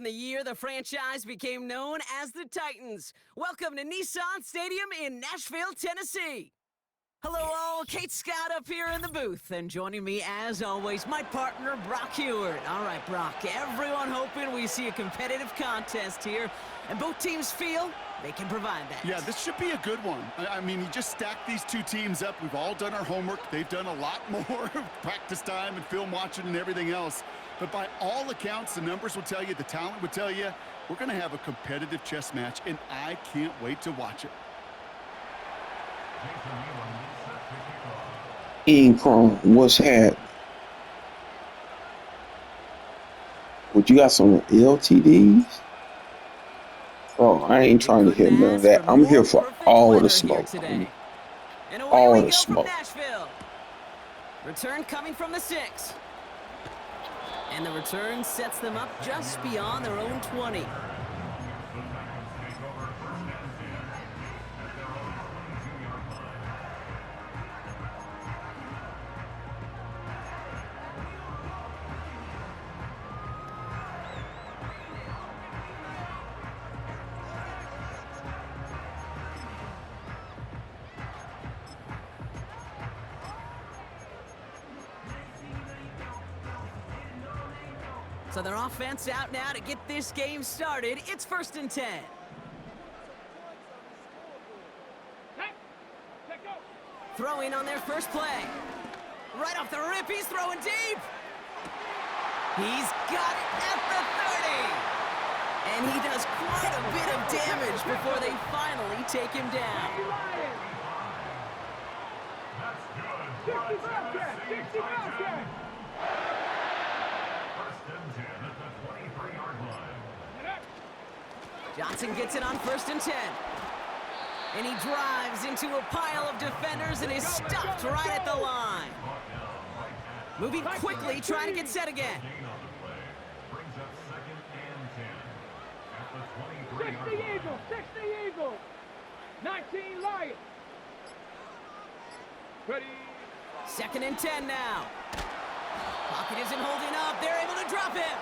the year the franchise became known as the Titans. Welcome to Nissan Stadium in Nashville, Tennessee. Hello all, Kate Scott up here in the booth, and joining me as always, my partner Brock Heward. All right, Brock, everyone hoping we see a competitive contest here, and both teams feel they can provide that. Yeah, this should be a good one. I mean, you just stack these two teams up. We've all done our homework. They've done a lot more practice time and film watching and everything else. But by all accounts, the numbers will tell you, the talent would tell you, we're going to have a competitive chess match, and I can't wait to watch it. Chrome, what's happening? Would you got some LTDs? Oh, I ain't trying to hear none of that. I'm here for all the smoke. All the smoke. Return coming from the 6. And the return sets them up just beyond their own 20. So their offense out now to get this game started. It's 1st and 10. Throwing on their first play. Right off the rip, he's throwing deep. He's got it at the 30. And he does quite a bit of damage before they finally take him down. 60 Johnson gets it on 1st and 10. And he drives into a pile of defenders and is stopped right at the line. Moving quickly, trying to get set again. 60 Eagles, 60 Eagles. 19 Lions. Ready. 2nd and 10 now. Pocket isn't holding up. They're able to drop him.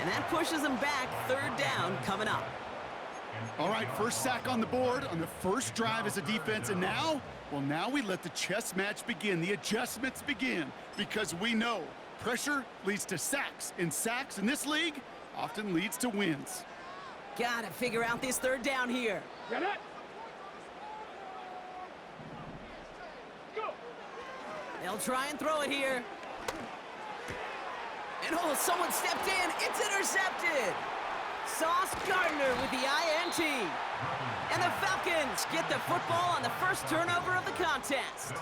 And that pushes them back. 3rd down coming up. All right, first sack on the board on the first drive as a defense. And now, well, now we let the chess match begin. The adjustments begin because we know pressure leads to sacks. And sacks in this league often leads to wins. Gotta figure out this 3rd down here. Get it. Go. They'll try and throw it here. And oh, someone stepped in. It's intercepted. Sauce Gardner with the INT. And the Falcons get the football on the first turnover of the contest.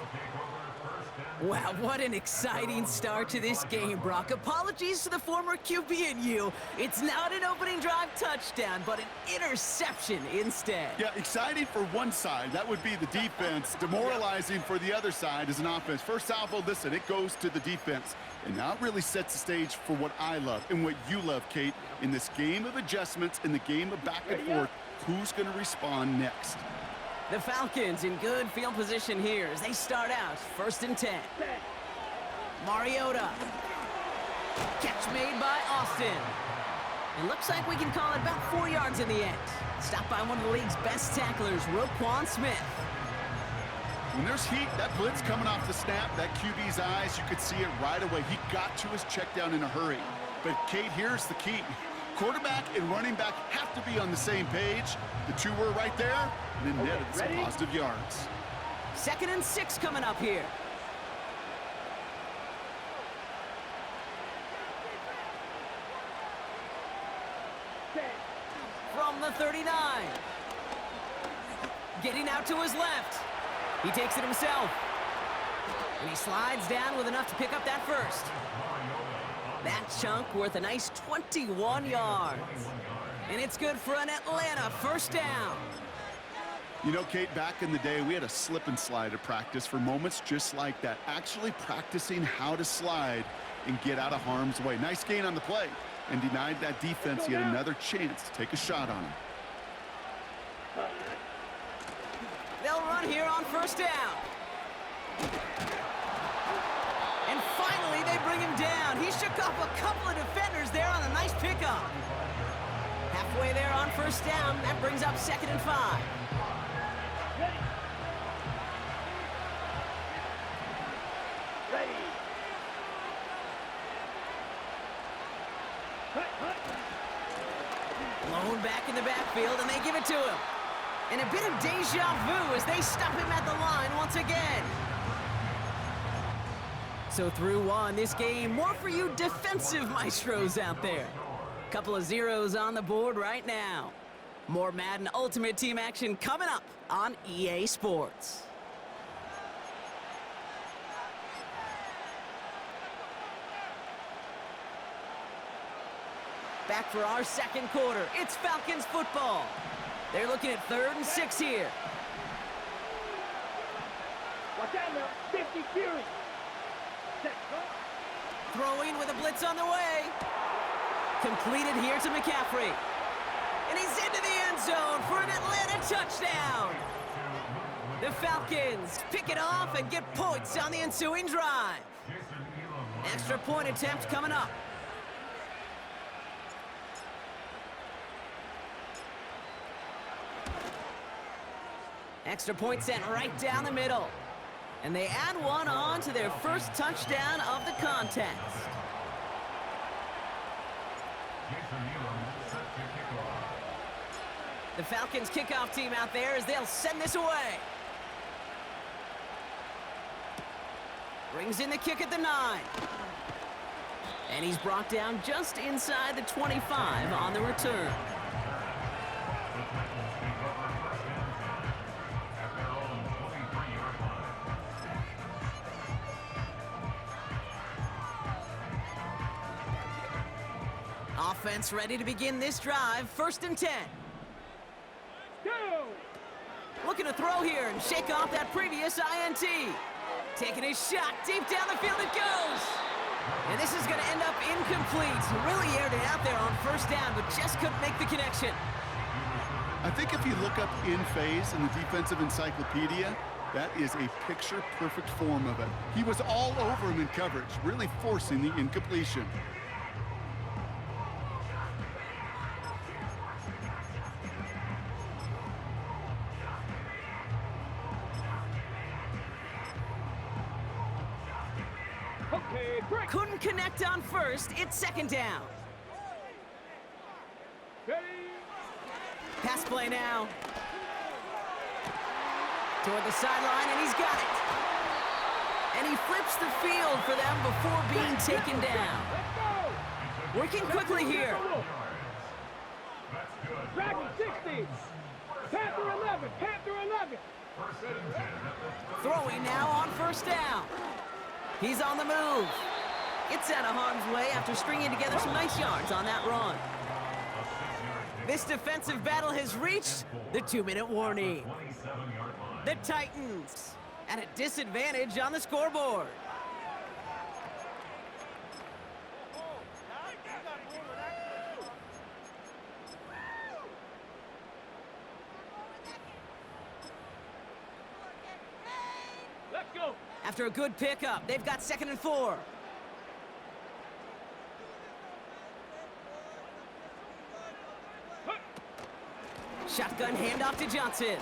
Wow, what an exciting start to this game, Brock. Apologies to the former QB and you. It's not an opening drive touchdown, but an interception instead. Yeah, exciting for one side. That would be the defense. Demoralizing for the other side as an offense. First salvo, listen, it goes to the defense. And now it really sets the stage for what I love and what you love, Kate. In this game of adjustments, in the game of back and forth, who's going to respond next? The Falcons in good field position here as they start out 1st and 10. Mariota. Catch made by Austin. It looks like we can call it about 4 yards in the end. Stopped by one of the league's best tacklers, Roquan Smith. When there's heat, that blitz coming off the snap, that QB's eyes, you could see it right away. He got to his check down in a hurry. But, Kate, here's the key. Quarterback and running back have to be on the same page. The two were right there, and then netted some positive yards. 2nd and 6 coming up here. From the 39. Getting out to his left. He takes it himself. And he slides down with enough to pick up that first. That chunk worth a nice 21 yards. And it's good for an Atlanta 1st down. You know, Kate, back in the day, we had a slip and slide at practice for moments just like that. Actually practicing how to slide and get out of harm's way. Nice gain on the play. And denied that defense yet another chance to take a shot on him. They'll run here on 1st down. And finally, they bring him down. He shook off a couple of defenders there on a nice pickup. Halfway there on first down. That brings up 2nd and 5. Ready. Ready. Cut. Blown back in the backfield, and they give it to him. And a bit of deja vu as they stop him at the line once again. So through one, this game, more for you defensive maestros out there. Couple of zeros on the board right now. More Madden Ultimate Team action coming up on EA Sports. Back for our second quarter. It's Falcons football. They're looking at 3rd and 6 here. Watch out now. 50 Fury. Set. Throwing with a blitz on the way. Completed here to McCaffrey. And he's into the end zone for an Atlanta touchdown. The Falcons pick it off and get points on the ensuing drive. Extra point attempt coming up. Extra point sent right down the middle. And they add one on to their first touchdown of the contest. The Falcons kickoff team out there as they'll send this away. Brings in the kick at the 9. And he's brought down just inside the 25 on the return. Offense ready to begin this drive. 1st and 10. Go. Looking to throw here and shake off that previous INT. Taking his shot deep down the field it goes. And this is going to end up incomplete. Really aired it out there on 1st down, but just couldn't make the connection. I think if you look up in phase in the defensive encyclopedia, that is a picture-perfect form of it. He was all over him in coverage, really forcing the incompletion. Okay, break. Couldn't connect on 1st. It's 2nd down. Ready. Pass play now. Toward the sideline, and he's got it. And he flips the field for them before being taken down. Let's go. Working quickly here. Dragon 60. Panther 11. Panther 11. Throwing now on 1st down. He's on the move. It's out of harm's way after stringing together some nice yards on that run. This defensive battle has reached the 2-minute warning. The Titans at a disadvantage on the scoreboard. Let's go. After a good pickup, they've got 2nd and 4. Shotgun handoff to Johnson.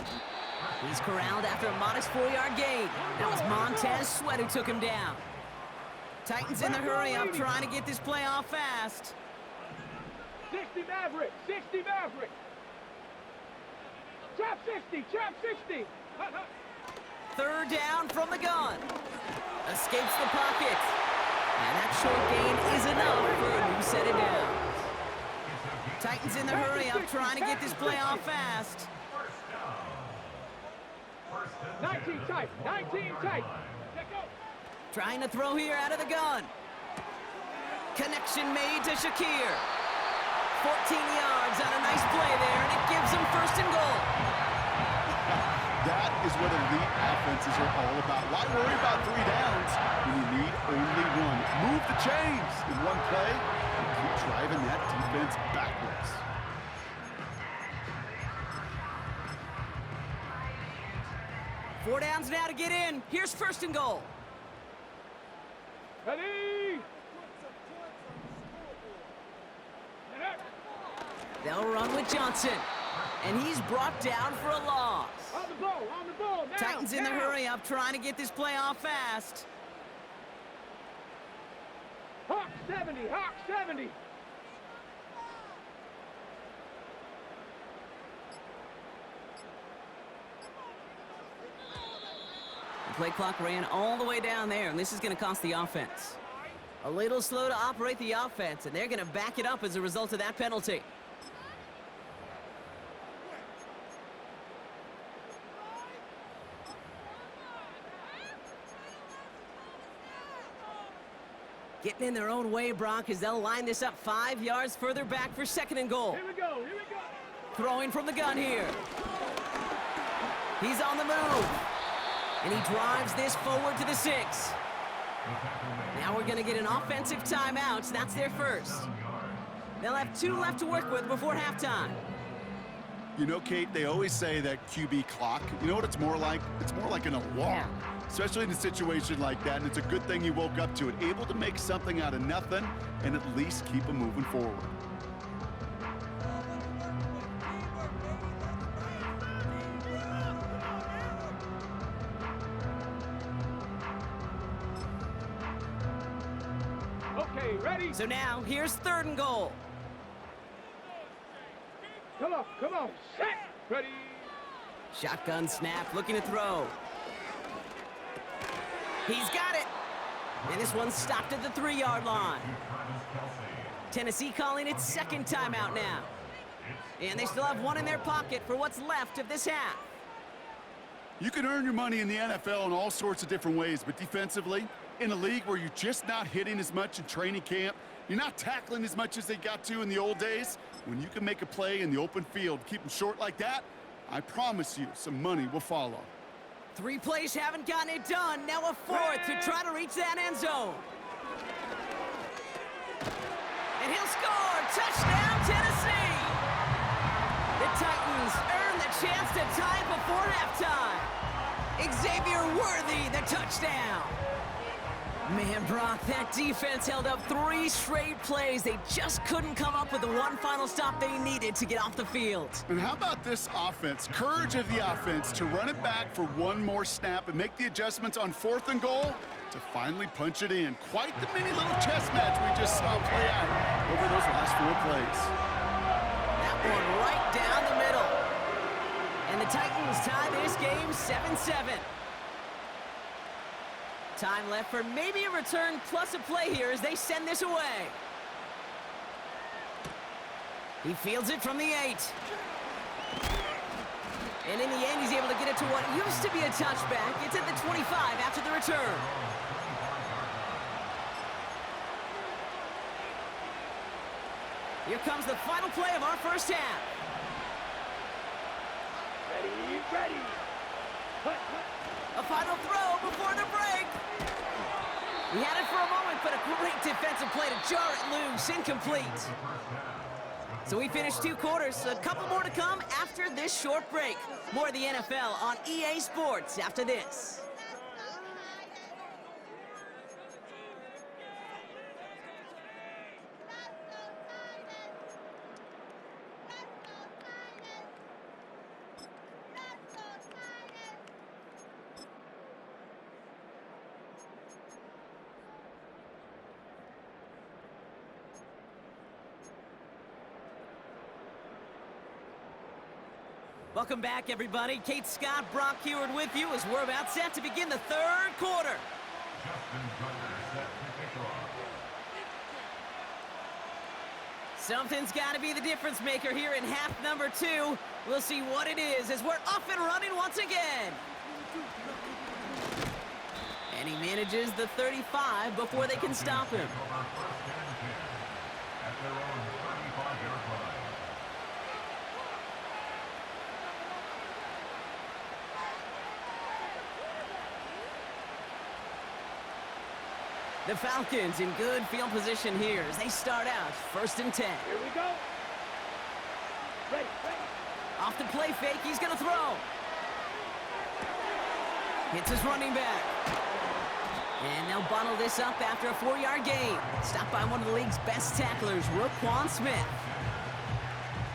He's corralled after a modest 4-yard gain. That was Montez Sweat who took him down. Titans in the hurry up, trying to get this play off fast. 60 Maverick. 60 Maverick. Trap 60. Trap 60. 3rd down from the gun. Escapes the pocket. And that short gain is enough for a new set of downs. Titans in the hurry up, trying to get this play off fast. 19 tight. 19 tight. Let's go. Trying to throw here out of the gun. Connection made to Shakir. 14 yards on a nice play there, and it gives them 1st and goal. That is what elite offenses are all about. Why worry about 3 downs when you need only 1? Move the chains in one play and keep driving that defense backwards. Four downs now to get in. Here's 1st and goal. Ready. They'll run with Johnson. And he's brought down for a loss. On the ball, now, Titans in the now. hurry up, trying to get this play off fast. Hawk 70, Hawk 70. The play clock ran all the way down there, and this is going to cost the offense. A little slow to operate the offense, and they're going to back it up as a result of that penalty. Getting in their own way, Brock, as they'll line this up 5 yards further back for 2nd and goal. Here we go. Throwing from the gun here. He's on the move. And he drives this forward to the 6. Now we're going to get an offensive timeout. That's their first. They'll have 2 left to work with before halftime. You know, Kate, they always say that QB clock, you know what it's more like? It's more like an alarm, especially in a situation like that, and it's a good thing you woke up to it, able to make something out of nothing and at least keep them moving forward. Okay, ready? So now, here's 3rd and goal. Come on, set. Ready? Shotgun snap, looking to throw. He's got it. And this one's stopped at the 3-yard line. Tennessee calling its 2nd timeout now. And they still have 1 in their pocket for what's left of this half. You can earn your money in the NFL in all sorts of different ways, but defensively, in a league where you're just not hitting as much in training camp, you're not tackling as much as they got to in the old days, when you can make a play in the open field, keep them short like that, I promise you some money will follow. 3 plays haven't gotten it done. Now a 4th to try to reach that end zone. And he'll score. Touchdown, Tennessee. The Titans earn the chance to tie it before halftime. Xavier Worthy, the touchdown. Man, Brock, that defense held up 3 straight plays. They just couldn't come up with the one final stop they needed to get off the field. And how about this offense? Courage of the offense to run it back for 1 more snap and make the adjustments on 4th and goal to finally punch it in. Quite the mini little chess match we just saw play out over those last 4 plays. That one right down the middle. And the Titans tie this game 7-7. Time left for maybe a return plus a play here as they send this away. He fields it from the 8. And in the end, he's able to get it to what used to be a touchback. It's at the 25 after the return. Here comes the final play of our first half. Ready. A final throw before the break. He had it for a moment, but a great defensive play to jar it loose. Incomplete. So we finished 2 quarters. A couple more to come after this short break. More of the NFL on EA Sports after this. Welcome back, everybody. Kate Scott, Brock Heward with you as we're about set to begin the 3rd quarter. Something's got to be the difference maker here in half number 2. We'll see what it is as we're off and running once again. And he manages the 35 before they can stop him. The Falcons in good field position here as they start out 1st and 10. Here we go. Ready. Off the play fake, he's going to throw. Hits his running back. And they'll bottle this up after a 4-yard gain. Stopped by one of the league's best tacklers, Roquan Smith.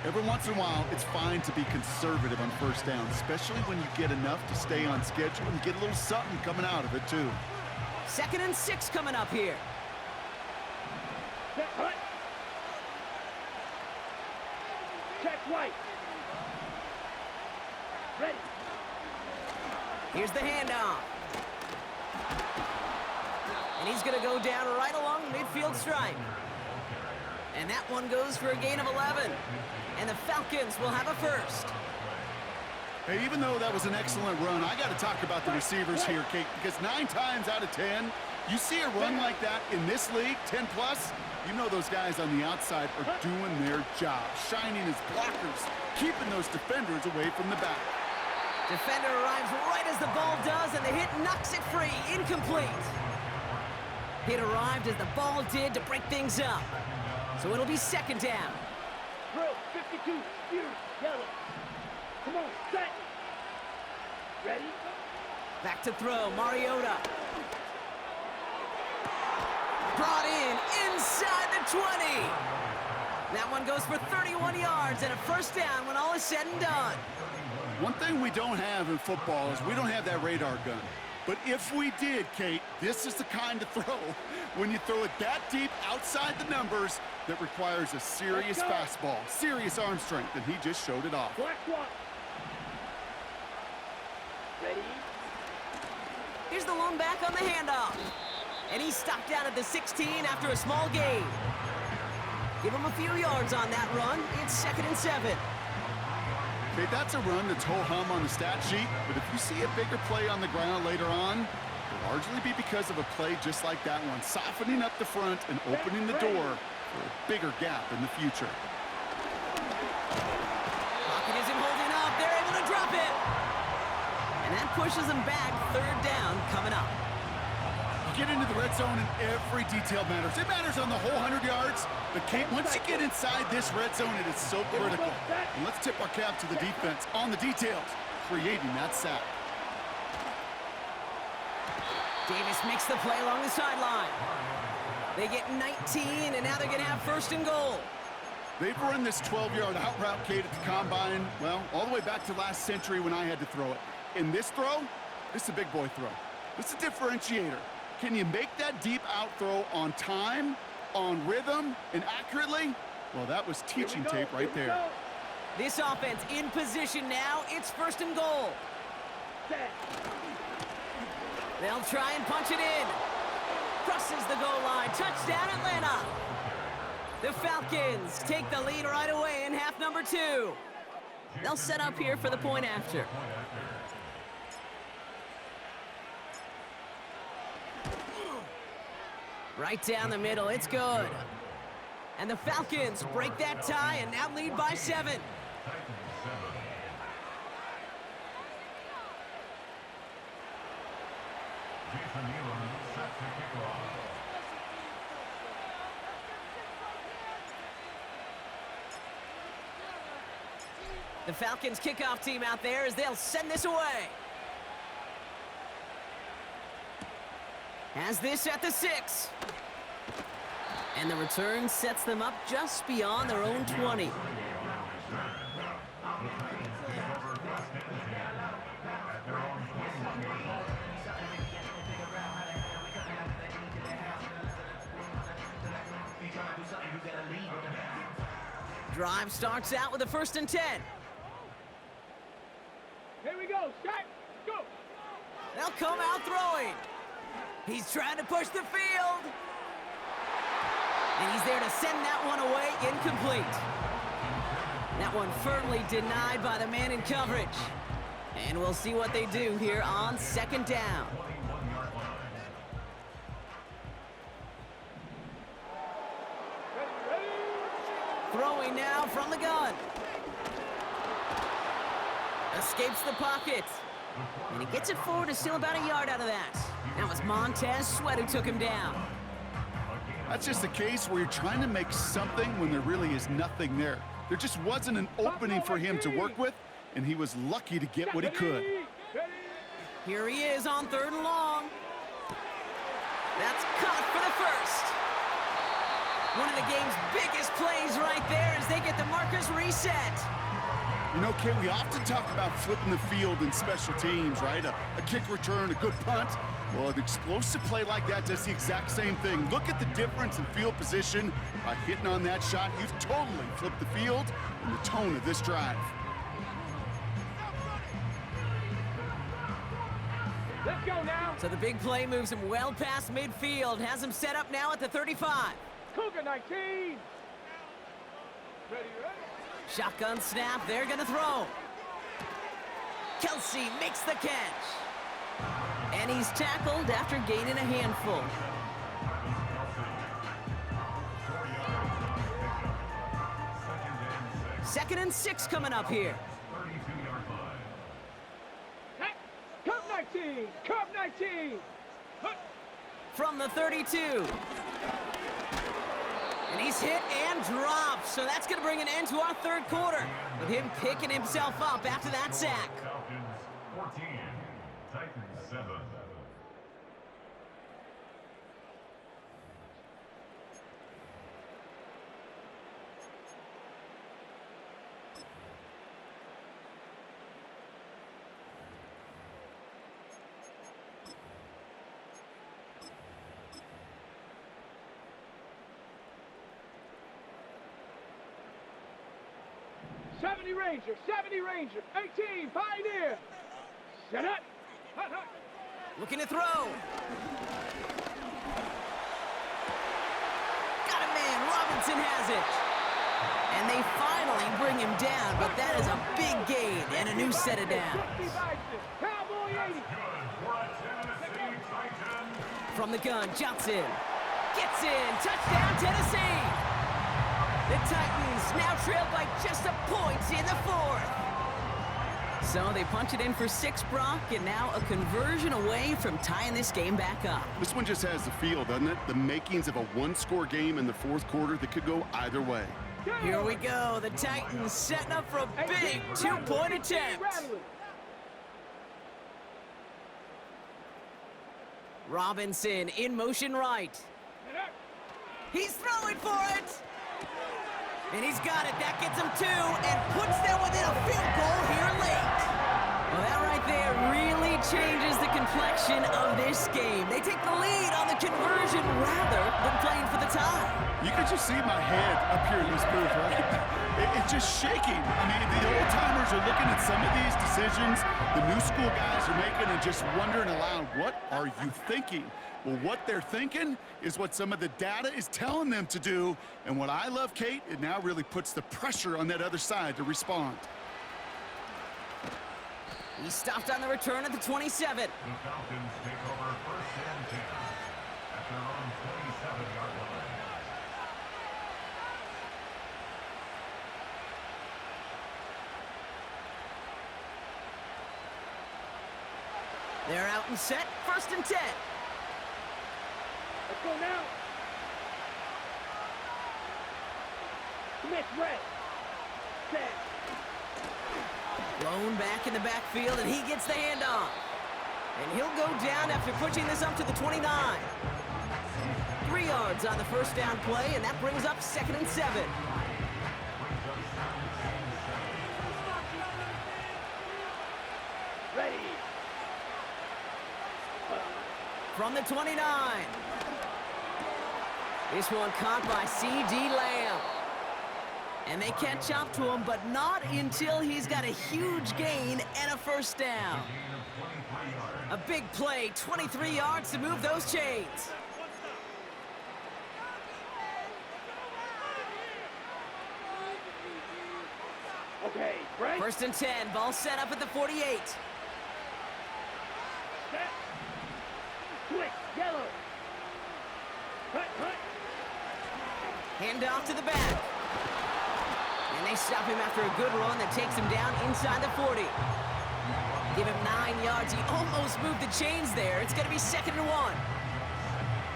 Every once in a while, it's fine to be conservative on first down, especially when you get enough to stay on schedule and get a little something coming out of it, too. 2nd and 6 coming up here. Check right. Check right. Ready. Here's the handoff. And he's going to go down right along the midfield stripe. And that one goes for a gain of 11. And the Falcons will have a first. Hey, even though that was an excellent run, I got to talk about the receivers here, Kate, because 9 times out of 10, you see a run like that in this league, 10+, you know those guys on the outside are doing their job, shining as blockers, keeping those defenders away from the back. Defender arrives right as the ball does, and the hit knocks it free. Incomplete. Hit arrived as the ball did to break things up. So it'll be 2nd down. Drill 52. Spears. Yellow. Come on. Set. Ready. Back to throw. Mariota. Brought in inside the 20. That one goes for 31 yards and a first down when all is said and done. One thing we don't have in football is we don't have that radar gun. But if we did, Kate, this is the kind of throw when you throw it that deep outside the numbers that requires a serious fastball, serious arm strength, and he just showed it off. Black one. Ready. Here's the lone back on the handoff. And he's stopped down at the 16 after a small gain. Give him a few yards on that run. It's 2nd and 7. Okay, that's a run that's ho-hum on the stat sheet, but if you see a bigger play on the ground later on, it'll largely be because of a play just like that one, softening up the front and opening the door for a bigger gap in the future. Pocket isn't holding up. They're able to drop it. And that pushes them back. 3rd down coming up. You get into the red zone and every detail matters. It matters on the whole 100 yards, but Kate, once you get inside this red zone, it is so critical. And let's tip our cap to the defense on the details, creating that sack. Davis makes the play along the sideline. They get 19, and now they're going to have 1st and goal. They've run this 12-yard out route, Kate, at the combine, well, all the way back to last century when I had to throw it. In this throw, this is a big boy throw. This is a differentiator. Can you make that deep out throw on time, on rhythm, and accurately? Well, that was teaching tape right there. This offense in position now. It's 1st and goal. Set. They'll try and punch it in. Crosses the goal line. Touchdown, Atlanta. The Falcons take the lead right away in half number 2. They'll set up here for the point after. Right down the middle, it's good. And the Falcons break that tie and now lead by 7. The Falcons kickoff team out there as they'll send this away. Has this at the 6. And the return sets them up just beyond their own 20. Drive starts out with a 1st and 10. Here we go. Set. Go. They'll come out throwing. He's trying to push the field. And he's there to send that one away, incomplete. That one firmly denied by the man in coverage. And we'll see what they do here on 2nd down. Throwing now from the gun. Escapes the pocket. And he gets it forward to steal about a yard out of that. That was Montez Sweat who took him down. That's just a case where you're trying to make something when there really is nothing there. There just wasn't an opening for him to work with, and he was lucky to get what he could. Here he is on 3rd and long. That's caught for the 1st. One of the game's biggest plays right there as they get the markers reset. You know, Kate, we often talk about flipping the field in special teams, right? A kick return, a good punt. Well, an explosive play like that does the exact same thing. Look at the difference in field position. By hitting on that shot, you've totally flipped the field and the tone of this drive. Let's go now. So the big play moves him well past midfield, has him set up now at the 35. Cougar 19. Ready, ready. Shotgun snap, they're gonna throw. Kelsey makes the catch. And he's tackled after gaining a handful. Second and 6 coming up here. Cup 19. Cup 19. From the 32. And he's hit and dropped, so that's going to bring an end to our third quarter, with him picking himself up after that sack. Falcons 14, Titans 7. Ranger, 70 Ranger, 18 Pioneer. Set up. Looking to throw. Got a man, Robinson has it. And they finally bring him down, but that is a big gain and a new set of downs. Cowboy 80. From the gun, Johnson gets in, touchdown Tennessee. The Titans now trail by just a point in the fourth. So they punch it in for 6, Brock, and now a conversion away from tying this game back up. This one just has the feel, doesn't it? The makings of a one-score game in the fourth quarter that could go either way. Here we go. The Titans setting up for a big 2-point attempt. Robinson in motion right. He's throwing for it. And he's got it. That gets him 2 and puts them within a field goal here late. Well, that right there really changes the complexion of this game. They take the lead on the conversion rather than playing for the tie. You can just see my head up here in this booth, right? It's just shaking. I mean, the old-timers are looking at some of these decisions the new school guys are making and just wondering aloud, what are you thinking? Well, what they're thinking is what some of the data is telling them to do. And what I love, Kate, it now really puts the pressure on that other side to respond. He stopped on the return at the 27. The Falcons take over first and 10 at their own 27-yard line. They're out and set, first and 10. Let's go now. Commit red. Set. Blown back in the backfield, and he gets the handoff. And he'll go down after pushing this up to the 29. 3 yards on the first down play, and that brings up second and 7. Ready. From the 29. This one caught by C.D. Lamb. And they catch up to him, but not until he's got a huge gain and a first down. A big play, 23 yards to move those chains. Okay, break. First and 10, ball set up at the 48. Set. Quick, yellow. Cut, cut. Hand off to the back. And they stop him after a good run that takes him down inside the 40. Give him 9 yards. He almost moved the chains there. It's going to be second and 1.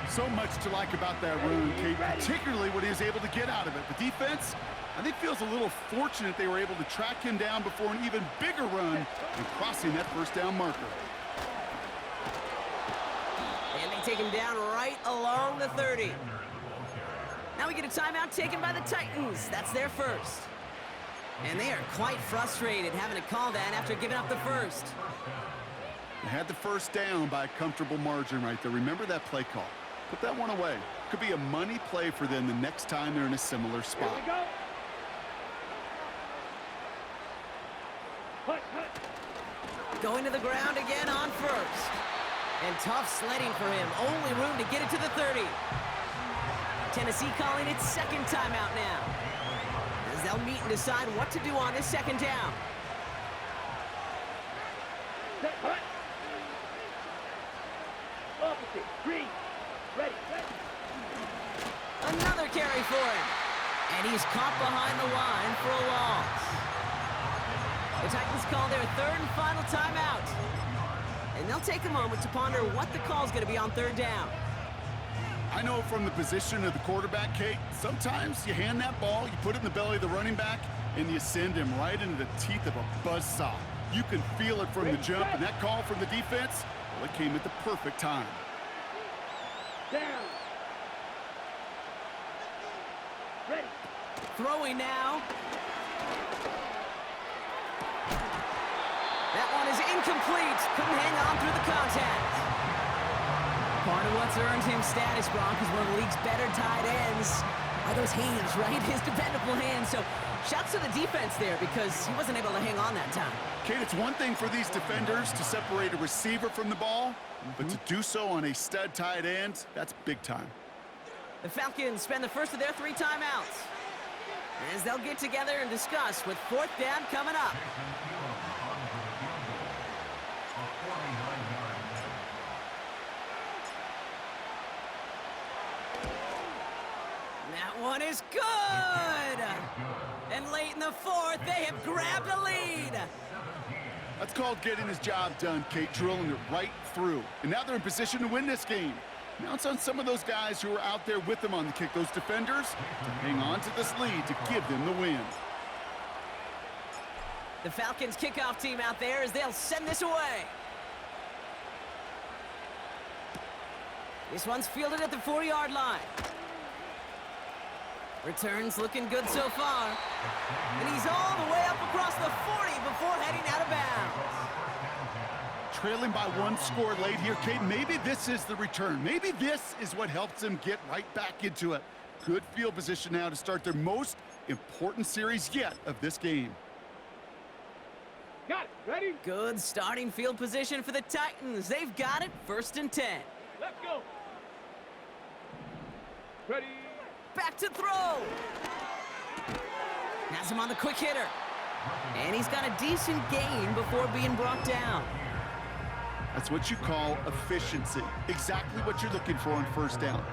So much to like about that run, Kate, particularly what he was able to get out of it. The defense, I think, feels a little fortunate they were able to track him down before an even bigger run and crossing that first down marker. And they take him down right along the 30. Now we get a timeout taken by the Titans. That's their first. And they are quite frustrated having to call that after giving up the first. They had the first down by a comfortable margin right there. Remember that play call. Put that one away. Could be a money play for them the next time they're in a similar spot. Here we go. Hut, hut. Going to the ground again on first. And tough sledding for him. Only room to get it to the 30. Tennessee calling its second timeout now, as they'll meet and decide what to do on this second down. Set, hut. Opposite. Green. Ready. Ready. Another carry for him. And he's caught behind the line for a loss. The Titans call their third and final timeout. And they'll take a moment to ponder what the call's going to be on third down. I know from the position of the quarterback, Kate, sometimes you hand that ball, you put it in the belly of the running back, and you send him right into the teeth of a buzzsaw. You can feel it from the jump, and that call from the defense, well, it came at the perfect time. Down. Ready. Throwing now. That one is incomplete. Couldn't hang on through the contact. Part of what's earned him status, Bronk, is one of the league's better tight ends. Are those hands, right? His dependable hands. So shouts to the defense there because he wasn't able to hang on that time. Kate, it's one thing for these defenders to separate a receiver from the ball, but to do so on a stud tight end, that's big time. The Falcons spend the first of their 3 timeouts, as they'll get together and discuss with fourth down coming up. That one is good! And late in the fourth, they have grabbed a lead. That's called getting his job done, Kate, drilling it right through. And now they're in position to win this game. Now it's on some of those guys who are out there with them on the kick, those defenders, to hang on to this lead to give them the win. The Falcons kickoff team out there as they'll send this away. This one's fielded at the 4-yard line. Returns looking good so far. And he's all the way up across the 40 before heading out of bounds. Trailing by 1 score late here, Kate. Maybe this is the return. Maybe this is what helps them get right back into it. Good field position now to start their most important series yet of this game. Got it. Ready? Good starting field position for the Titans. They've got it, 1st and 10. Let's go. Ready. Back to throw. Has him on the quick hitter. And he's got a decent gain before being brought down. That's what you call efficiency. Exactly what you're looking for on first down.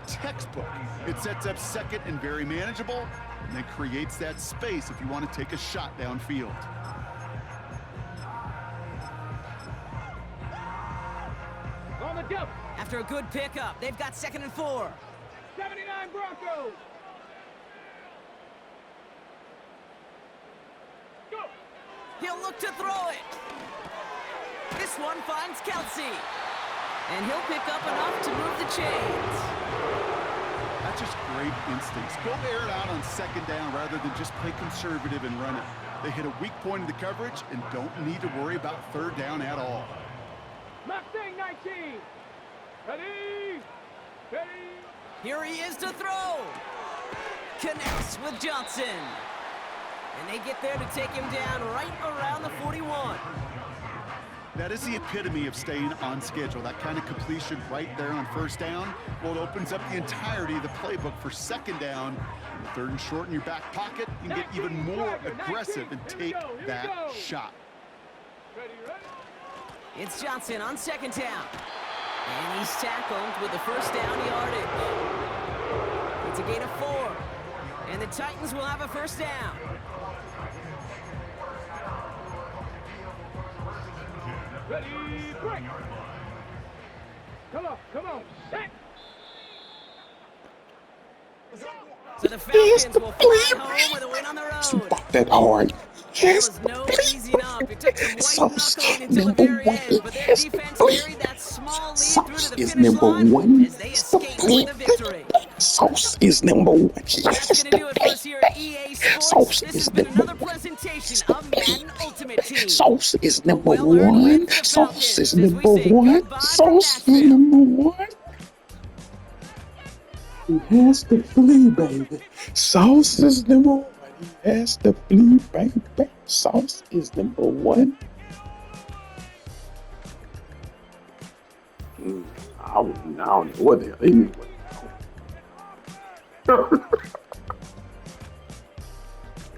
Textbook. It sets up second and very manageable, and then creates that space if you want to take a shot downfield. On the double. After a good pickup, they've got 2nd and 4. 79 Broncos. Go. He'll look to throw it. This one finds Kelsey. And he'll pick up enough to move the chains. That's just great instincts. Go air it out on 2nd down rather than just play conservative and run it. They hit a weak point in the coverage and don't need to worry about 3rd down at all. Mustang 19. Ready. Ready. Here he is to throw. Connects with Johnson. And they get there to take him down right around the 41. That is the epitome of staying on schedule. That kind of completion right there on 1st down. Well, it opens up the entirety of the playbook for 2nd down. And 3rd and short in your back pocket, you can get even more aggressive and take that shot. Ready, ready. It's Johnson on 2nd down. And he's tackled with the 1st down yardage. It's a gain of 4. And the Titans will have a 1st down. Ready, break. Come on, set. So the Falcons will fly home with a win on the road. That hard. It was no easy enough. It took some white knuckling until the very end, but their defense carried that small lead through to the finish line as they escaped with the victory. Sauce is number one. That's Yes, going to the do it for play, us here at baby. EA Sports. Sauce This is has been number another one. presentation It's the of play, Madden Ultimate baby. Team. Sauce is A number well-earned win one. for the Sauce is Falcons as we number say one. goodbye from Sauce is Nashville. number one. He has to flee, baby. Sauce is number one. He has to flee, baby. Sauce is number one. I don't know what the hell.